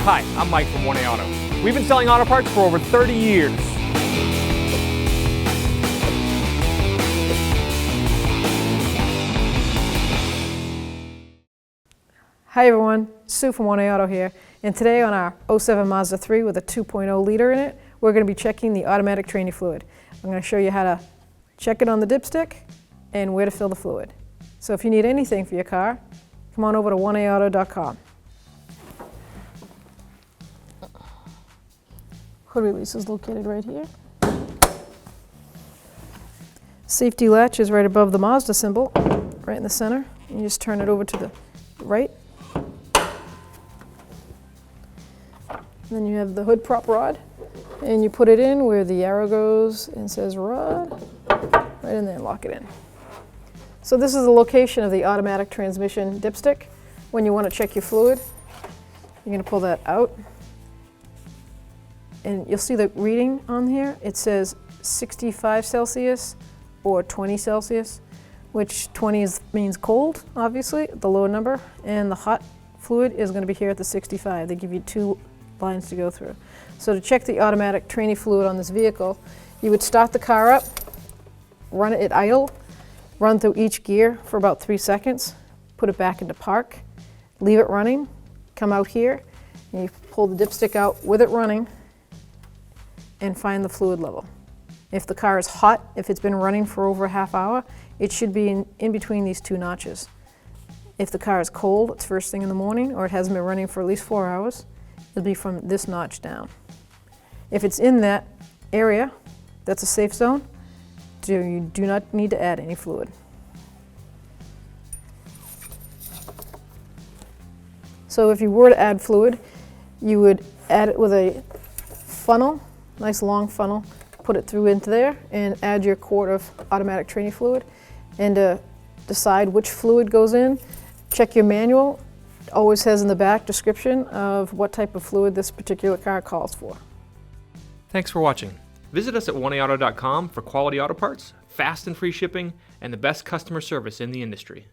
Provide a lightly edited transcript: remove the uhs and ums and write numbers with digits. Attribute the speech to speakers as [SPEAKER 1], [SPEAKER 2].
[SPEAKER 1] Hi, I'm Mike from 1A Auto. We've been selling auto parts for over 30 years.
[SPEAKER 2] Hi everyone, Sue from 1A Auto here, and today on our 07 Mazda 3 with a 2.0 liter in it, we're going to be checking the automatic training fluid. I'm going to show you how to check it on the dipstick and where to fill the fluid. So if you need anything for your car, come on over to 1aauto.com. Hood release is located right here. Safety latch is right above the Mazda symbol, right in the center. You just turn it over to the right. And then you have the hood prop rod, and you put it in where the arrow goes and says rod, right in there and lock it in. So this is the location of the automatic transmission dipstick. When you want to check your fluid, you're going to pull that out. And you'll see the reading on here. It says 65 Celsius or 20 Celsius, which 20 means cold, obviously, the lower number, and the hot fluid is going to be here at the 65. They give you two lines to go through. So to check the automatic training fluid on this vehicle, you would start the car up, run it at idle, run through each gear for about 3 seconds, put it back into park, leave it running, come out here, and you pull the dipstick out with it running and find the fluid level. If the car is hot, if it's been running for over a half hour, it should be in between these two notches. If the car is cold, it's first thing in the morning, or it hasn't been running for at least 4 hours, it'll be from this notch down. If it's in that area, that's a safe zone, you do not need to add any fluid. So if you were to add fluid, you would add it with a funnel, nice long funnel, put it through into there and add your quart of automatic training fluid. And to decide which fluid goes in, check your manual. It always has in the back description of what type of fluid this particular car calls for.
[SPEAKER 1] Thanks for watching. Visit us at 1aauto.com for quality auto parts, fast and free shipping, and the best customer service in the industry.